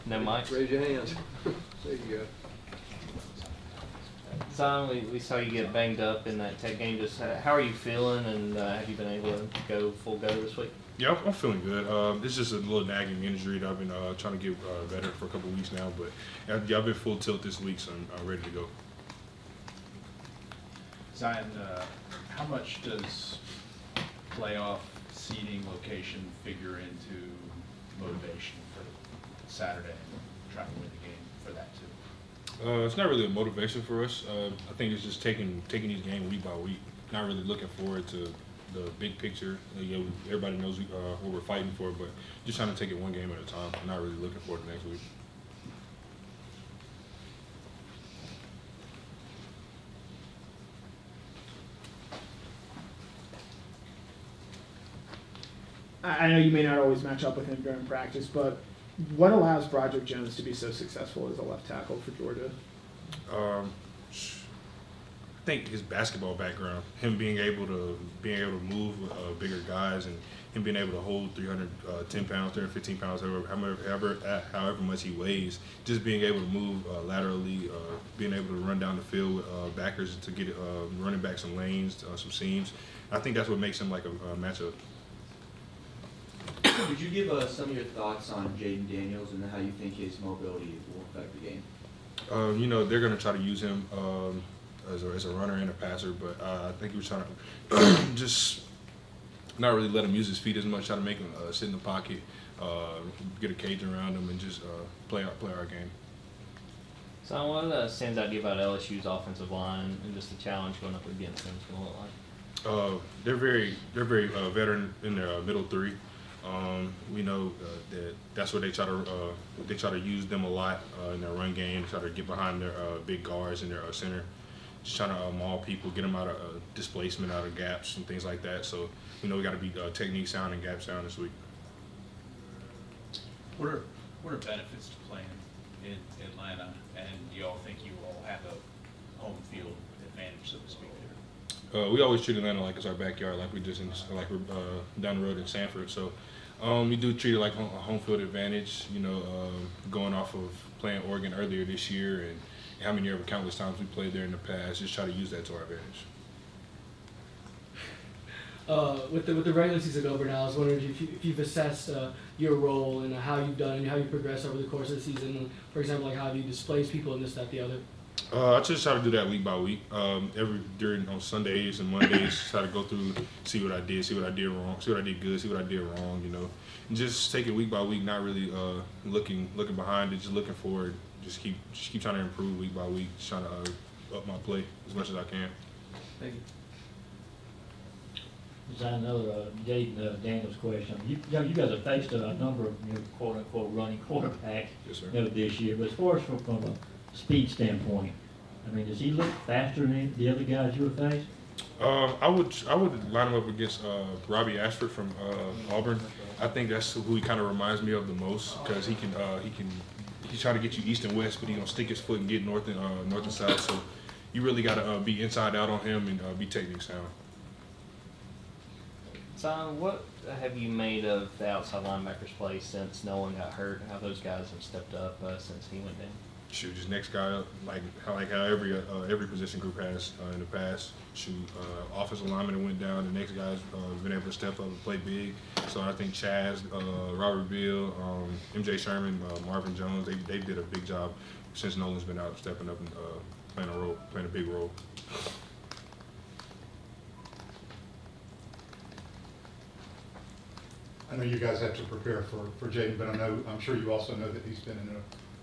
No mics? Raise your hands. There you go. Zion, we saw you get banged up in that Tech game. Just how are you feeling, and have you been able to go full go this week? Yeah, I'm feeling good. It's just a little nagging injury that I've been trying to get better for a couple of weeks now. But yeah, I've been full tilt this week, so I'm ready to go. Zion, how much does playoff seeding location figure into motivation for Saturday and trying to win the game for that too? It's not really a motivation for us. I think it's just taking these games week by week. Not really looking forward to the big picture. Everybody knows what we're fighting for, but just trying to take it one game at a time. I'm not really looking forward to next week. I know you may not always match up with him during practice, but what allows Broderick Jones to be so successful as a left tackle for Georgia? I think his basketball background, him being able to move with bigger guys, and him being able to hold 310 pounds, 315 pounds, however much he weighs, just being able to move laterally, being able to run down the field with backers to get running back some lanes, some seams. I think that's what makes him like a matchup. Could you give us some of your thoughts on Jaden Daniels and how you think his mobility will affect the game? They're going to try to use him as a runner and a passer, but I think he was trying to just not really let him use his feet as much, try to make him sit in the pocket, get a cage around him, and just play our game. So what stands out to you about LSU's offensive line and just the challenge going up against them is going to look like? They're very veteran in their middle three. We know that's where they try to use them a lot in their run game. Try to get behind their big guards in their center, just trying to maul people, get them out of displacement, out of gaps and things like that. So we got to be technique sound and gap sound this week. What are benefits to playing in Atlanta, and do you all think you all have a home field advantage, so to speak, there? We always treat Atlanta like it's our backyard, like we're down the road in Sanford. So we do treat it like a home field advantage. Going off of playing Oregon earlier this year and how many ever countless times we played there in the past, just try to use that to our advantage. With the regular season over now, I was wondering if you've assessed your role and how you've done and how you progressed over the course of the season. For example, like how have you displaced people and this, that, the other? I just try to do that week by week. On Sundays and Mondays, try to go through, see what I did wrong, see what I did good, see what I did wrong. And just take it week by week, not really looking behind it, just looking forward. Just keep trying to improve week by week, just trying to up my play as much as I can. Thank you. Is that another Jaden Daniels question? You guys have faced a number of quote unquote running quarterbacks Yes, sir. This year, but as far as from a speed standpoint, I mean, does he look faster than the other guys you have faced? I would line him up against Robbie Ashford from Auburn. I think that's who he kind of reminds me of the most, because he's trying to get you east and west, but he's gonna stick his foot and get north and south. So you really got to be inside out on him and be technique sound. Zion, what have you made of the outside linebackers play since Nolan got hurt? How those guys have stepped up since he went down? Shoot, just next guy up, like how every position group has in the past. Shoot, offensive lineman that went down, the next guy's been able to step up and play big. So I think Chaz, Robert Beal, MJ Sherman, Marvin Jones, they did a big job since Nolan's been out, stepping up and playing a big role. I know you guys have to prepare for Jaden, but I'm sure you also know that he's been in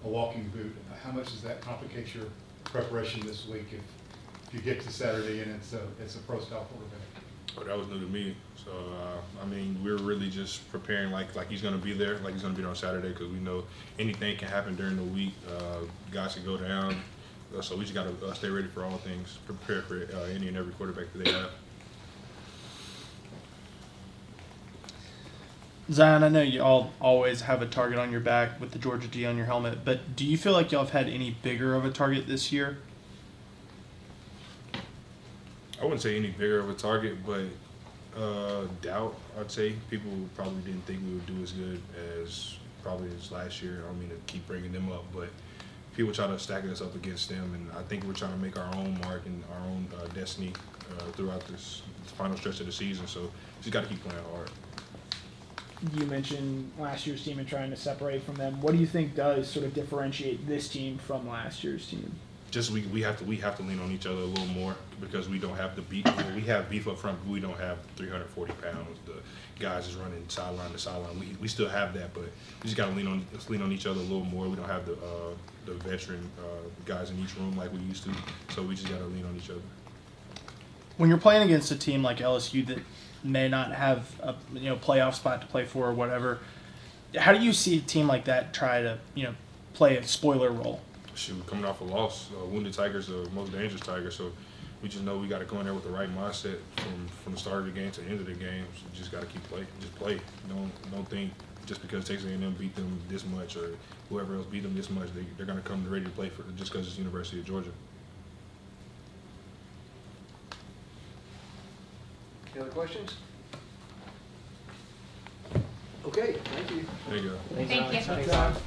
a walking boot. How much does that complicate your preparation this week if you get to Saturday and it's a pro-style quarterback? Oh, that was new to me. So, we're really just preparing like he's going to be there, like he's going to be there on Saturday, because we know anything can happen during the week. Guys can go down. So we just got to stay ready for all things, prepare for any and every quarterback that they have. Zion, I know you all always have a target on your back with the Georgia D on your helmet, but do you feel like y'all have had any bigger of a target this year? I wouldn't say any bigger of a target, but doubt, I'd say. People probably didn't think we would do as good as probably as last year. I don't mean to keep bringing them up, but people try to stack us up against them, and I think we're trying to make our own mark and our own destiny throughout this final stretch of the season. So just got to keep playing hard. You mentioned last year's team and trying to separate from them. What do you think does sort of differentiate this team from last year's team? Just we have to lean on each other a little more because we don't have the beef. We have beef up front, but we don't have 340 pounds. The guys is running sideline to sideline. We still have that, but we just got to lean on each other a little more. We don't have the veteran guys in each room like we used to, so we just got to lean on each other. When you're playing against a team like LSU that may not have a playoff spot to play for or whatever, how do you see a team like that try to play a spoiler role? Shoot, coming off a loss, wounded Tigers are the most dangerous Tigers, so we just know we got to go in there with the right mindset from the start of the game to the end of the game. So we just got to keep playing. Just play. Don't think just because Texas A&M beat them this much or whoever else beat them this much, they're going to come ready to play for just because it's University of Georgia. Any other questions? Okay, thank you. There you go. Thanks, Thank Alex. you. Thanks, Alex.